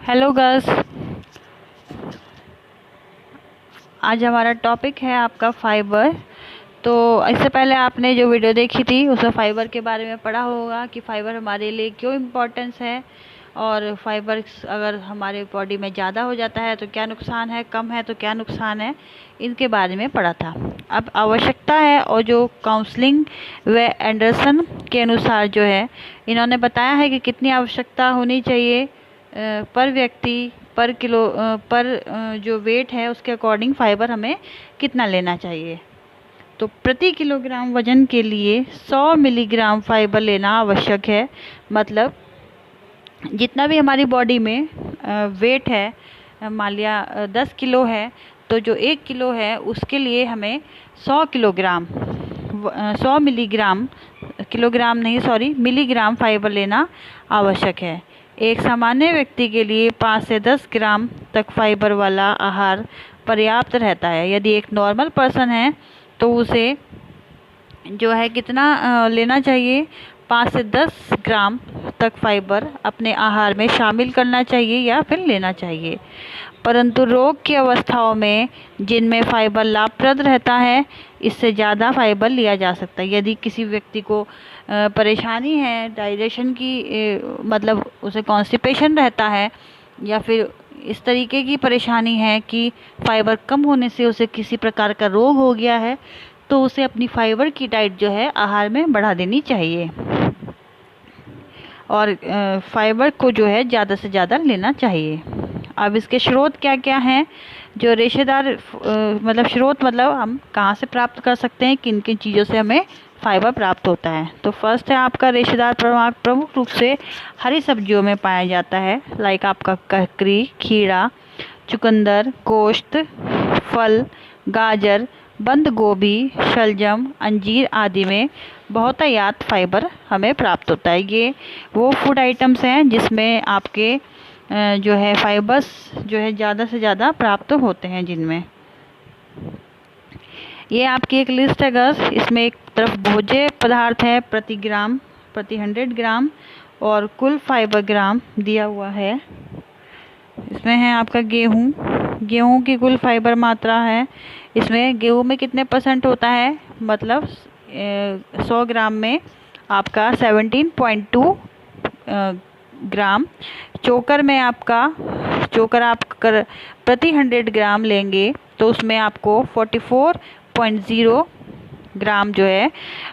Hello girls. आज हमारा topic है आपका फाइबर। तो इससे पहले आपने जो वीडियो देखी थी उसमें फाइबर के बारे में पढ़ा होगा कि फाइबर हमारे लिए क्यों इम्पोर्टेंस है, और फाइबर अगर हमारे बॉडी में ज़्यादा हो जाता है तो क्या नुकसान है, कम है तो क्या नुकसान है, इनके बारे में पढ़ा था। अब आवश्यकता है, और जो काउंसलिंग व एंडरसन के अनुसार जो है, इन्होंने बताया है कि कितनी आवश्यकता होनी चाहिए पर व्यक्ति पर किलो पर जो वेट है उसके अकॉर्डिंग फाइबर हमें कितना लेना चाहिए। तो प्रति किलोग्राम वजन के लिए 100 मिलीग्राम फाइबर लेना आवश्यक है। मतलब जितना भी हमारी बॉडी में वेट है, मान लिया 10 किलो है, तो जो 1 किलो है उसके लिए हमें 100 किलोग्राम 100 मिलीग्राम, किलोग्राम नहीं सॉरी, मिलीग्राम फाइबर लेना आवश्यक है। एक सामान्य व्यक्ति के लिए 5 से 10 ग्राम तक फाइबर वाला आहार पर्याप्त रहता है। यदि एक नॉर्मल पर्सन है तो उसे जो है कितना लेना चाहिए, 5 से 10 ग्राम तक फाइबर अपने आहार में शामिल करना चाहिए या फिर लेना चाहिए। परंतु रोग की अवस्थाओं में जिनमें फाइबर लाभप्रद रहता है, इससे ज़्यादा फाइबर लिया जा सकता है। यदि किसी व्यक्ति को परेशानी है डाइजेशन की, मतलब उसे कॉन्स्टिपेशन रहता है, या फिर इस तरीके की परेशानी है कि फाइबर कम होने से उसे किसी प्रकार का रोग हो गया है, तो उसे अपनी फाइबर की डाइट जो है आहार में बढ़ा देनी चाहिए, और फाइबर को जो है ज़्यादा से ज़्यादा लेना चाहिए। अब इसके स्रोत क्या क्या हैं, जो रेशेदार मतलब स्रोत मतलब हम कहाँ से प्राप्त कर सकते हैं, किन किन चीज़ों से हमें फाइबर प्राप्त होता है। तो फर्स्ट है आपका रेशेदार प्रमुख रूप से हरी सब्जियों में पाया जाता है, लाइक आपका ककड़ी, खीरा, चुकंदर, गोश्त, फल, गाजर, बंद गोभी, शलजम, अंजीर आदि में बहुतायत फाइबर हमें प्राप्त होता है। ये वो फूड आइटम्स हैं जिसमें आपके जो है फाइबर्स जो है ज़्यादा से ज़्यादा प्राप्त होते हैं, जिनमें ये आपकी एक लिस्ट है गर्ल्स। इसमें एक तरफ भोज्य पदार्थ है प्रति ग्राम, प्रति 100 ग्राम, और कुल फाइबर ग्राम दिया हुआ है। इसमें है आपका गेहूं की कुल फाइबर मात्रा है। इसमें गेहूं में कितने परसेंट होता है, मतलब 100 ग्राम में आपका 17.2 ग्राम। चोकर में आपका आप प्रति 100 ग्राम लेंगे तो उसमें आपको 44.0 ग्राम जो है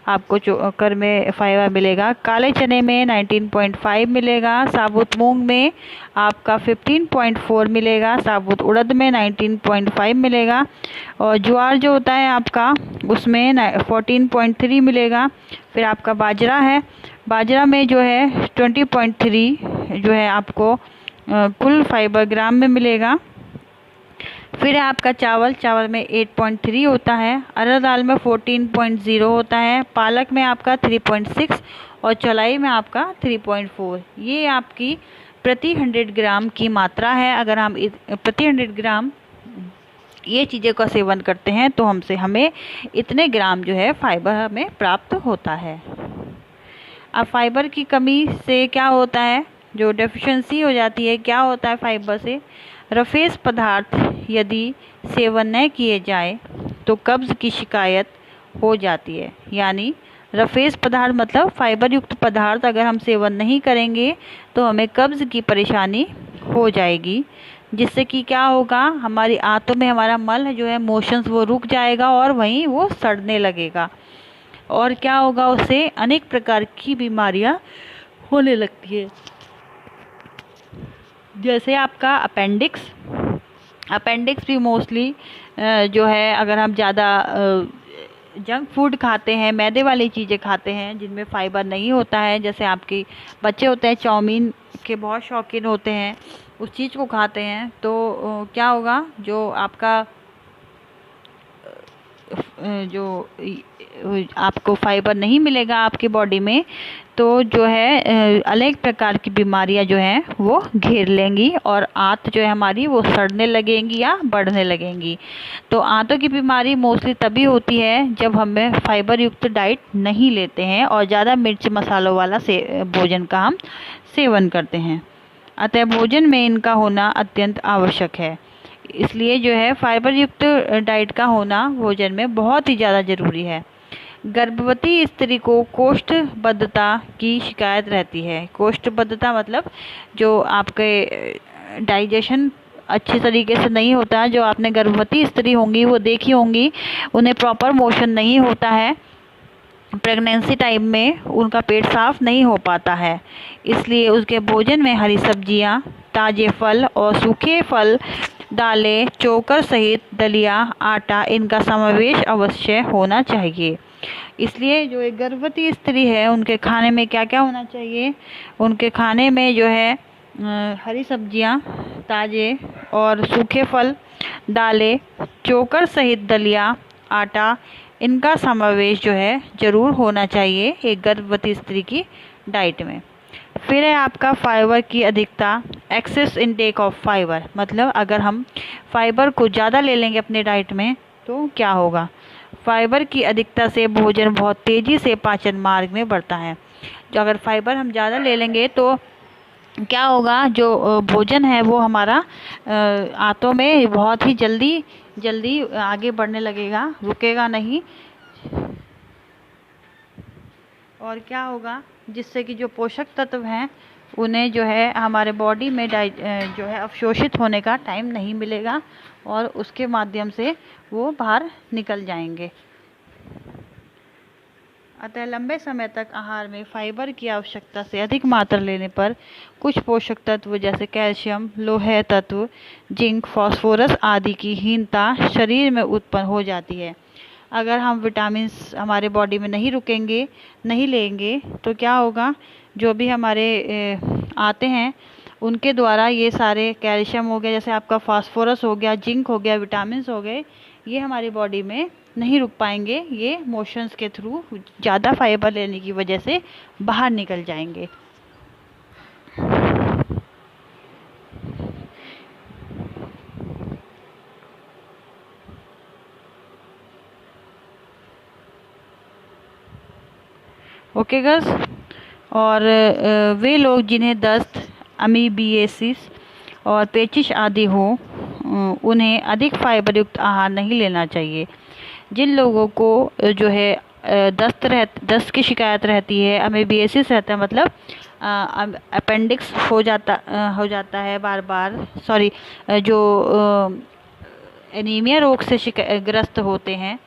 आपको चोकर में फाइबर मिलेगा। काले चने में 19.5 मिलेगा, साबुत मूंग में आपका 15.4 मिलेगा, साबुत उड़द में 19.5 मिलेगा, और ज्वार जो होता है आपका उसमें 14.3 मिलेगा। फिर आपका बाजरा है, बाजरा में जो है 20.3 जो है आपको कुल फाइबर ग्राम में मिलेगा। फिर है आपका चावल में 8.3 होता है, अरहर दाल में 14.0 होता है, पालक में आपका 3.6 और चौलाई में आपका 3.4। ये आपकी प्रति 100 ग्राम की मात्रा है। अगर हम प्रति 100 ग्राम ये चीज़ें का सेवन करते हैं तो हमें इतने ग्राम जो है फाइबर हमें प्राप्त होता है। अब फाइबर की कमी से क्या होता है, जो डेफिशिएंसी हो जाती है, क्या होता है फाइबर से, रफेज पदार्थ यदि सेवन न किए जाए तो कब्ज़ की शिकायत हो जाती है। यानी रफेज पदार्थ मतलब फाइबर युक्त पदार्थ अगर हम सेवन नहीं करेंगे तो हमें कब्ज़ की परेशानी हो जाएगी, जिससे कि क्या होगा, हमारी आंतों में हमारा मल जो है मोशंस वो रुक जाएगा और वहीं वो सड़ने लगेगा, और क्या होगा, उससे अनेक प्रकार की बीमारियां होने लगती है, जैसे आपका अपेंडिक्स भी मोस्टली जो है अगर हम ज़्यादा जंक फूड खाते हैं, मैदे वाली चीज़ें खाते हैं जिनमें फाइबर नहीं होता है, जैसे आपके बच्चे होते हैं चाउमीन के बहुत शौकीन होते हैं, उस चीज़ को खाते हैं, तो क्या होगा, जो आपका जो आपको फाइबर नहीं मिलेगा आपकी बॉडी में, तो जो है अनेक प्रकार की बीमारियां जो हैं वो घेर लेंगी, और आंत जो है हमारी वो सड़ने लगेंगी या बढ़ने लगेंगी। तो आंतों की बीमारी मोस्टली तभी होती है जब हमें फाइबर युक्त डाइट नहीं लेते हैं और ज़्यादा मिर्च मसालों वाला भोजन का हम सेवन करते हैं। अतः भोजन में इनका होना अत्यंत आवश्यक है। इसलिए जो है फाइबर युक्त डाइट का होना भोजन में बहुत ही ज़्यादा ज़रूरी है। गर्भवती स्त्री को कोष्ठबद्धता की शिकायत रहती है। कोष्ठबद्धता मतलब जो आपके डाइजेशन अच्छी तरीके से नहीं होता है। जो आपने गर्भवती स्त्री होंगी वो देखी होंगी, उन्हें प्रॉपर मोशन नहीं होता है, प्रेगनेंसी टाइम में उनका पेट साफ नहीं हो पाता है। इसलिए उसके भोजन में हरी सब्जियां, ताज़े फल और सूखे फल, दालें, चोकर सहित दलिया, आटा, इनका समावेश अवश्य होना चाहिए। इसलिए जो एक गर्भवती स्त्री है उनके खाने में क्या क्या होना चाहिए? उनके खाने में जो है हरी सब्जियां, ताज़े और सूखे फल, दालें, चोकर सहित दलिया, आटा, इनका समावेश जो है ज़रूर होना चाहिए एक गर्भवती स्त्री की डाइट में। फिर है आपका फाइबर की अधिकता, एक्सेस इनटेक ऑफ फाइबर। मतलब अगर हम फाइबर को ज़्यादा ले लेंगे अपने डाइट में तो क्या होगा? फाइबर की अधिकता से भोजन बहुत तेज़ी से पाचन मार्ग में बढ़ता है। जो अगर फाइबर हम ज़्यादा ले लेंगे तो क्या होगा? जो भोजन है वो हमारा आंतों में बहुत ही जल्दी आगे बढ़ने लगेगा, रुकेगा नहीं। और क्या होगा? जिससे कि जो पोषक तत्व हैं उन्हें जो है हमारे बॉडी में जो है अवशोषित होने का टाइम नहीं मिलेगा और उसके माध्यम से वो बाहर निकल जाएंगे। अतः लंबे समय तक आहार में फाइबर की आवश्यकता से अधिक मात्रा लेने पर कुछ पोषक तत्व जैसे कैल्शियम, लोहे तत्व, जिंक, फास्फोरस आदि की हीनता शरीर में उत्पन्न हो जाती है। अगर हम विटामिन्स हमारे बॉडी में नहीं रुकेंगे, नहीं लेंगे तो क्या होगा? जो भी हमारे आते हैं उनके द्वारा ये सारे कैल्शियम हो गया, जैसे आपका फास्फोरस हो गया, जिंक हो गया, विटामिन्स हो गए, ये हमारी बॉडी में नहीं रुक पाएंगे। ये मोशंस के थ्रू ज़्यादा फाइबर लेने की वजह से बाहर निकल जाएंगे। ओके गर्ल्स, और वे लोग जिन्हें दस्त, अमीबियासिस और पेचिश आदि हो उन्हें अधिक फाइबर युक्त आहार नहीं लेना चाहिए। जिन लोगों को जो है दस्त की शिकायत रहती है, अमीबियासिस रहता है, मतलब अपेंडिक्स हो जाता है बार बार, जो एनीमिया रोग से ग्रस्त होते हैं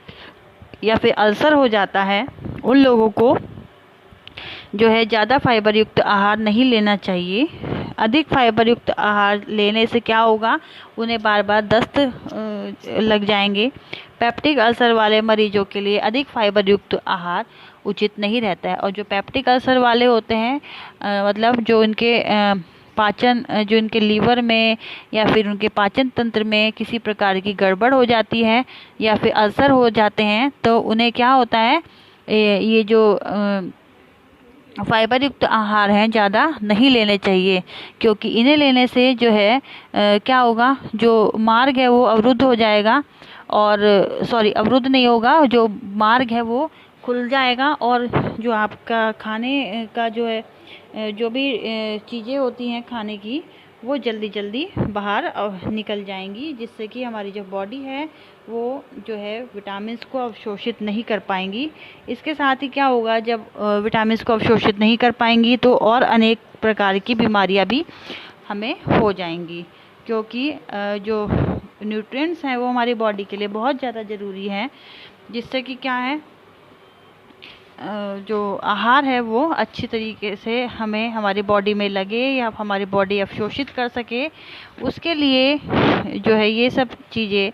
या फिर अल्सर हो जाता है, उन लोगों को जो है ज़्यादा फाइबर युक्त आहार नहीं लेना चाहिए। अधिक फाइबर युक्त आहार लेने से क्या होगा? उन्हें बार बार दस्त लग जाएंगे। पेप्टिक अल्सर वाले मरीजों के लिए अधिक फाइबर युक्त आहार उचित नहीं रहता है। और जो पेप्टिक अल्सर वाले होते हैं मतलब जो इनके पाचन, जो इनके लीवर में या फिर उनके पाचन तंत्र में किसी प्रकार की गड़बड़ हो जाती है या फिर अल्सर हो जाते हैं, तो उन्हें क्या होता है, ये जो फाइबर युक्त आहार हैं ज़्यादा नहीं लेने चाहिए, क्योंकि इन्हें लेने से जो है क्या होगा? जो मार्ग है वो अवरुद्ध हो जाएगा, और अवरुद्ध नहीं होगा, जो मार्ग है वो खुल जाएगा, और जो आपका खाने का जो है जो भी चीज़ें होती हैं खाने की, वो जल्दी बाहर निकल जाएंगी, जिससे कि हमारी जो बॉडी है वो जो है विटामिन्स को अवशोषित नहीं कर पाएंगी। इसके साथ ही क्या होगा? जब विटामिन्स को अवशोषित नहीं कर पाएंगी तो और अनेक प्रकार की बीमारियां भी हमें हो जाएंगी, क्योंकि जो न्यूट्रिएंट्स हैं वो हमारी बॉडी के लिए बहुत ज़्यादा ज़रूरी हैं, जिससे कि क्या है, जो आहार है वो अच्छी तरीके से हमें हमारी बॉडी में लगे या हमारी बॉडी अवशोषित कर सके। उसके लिए जो है ये सब चीज़ें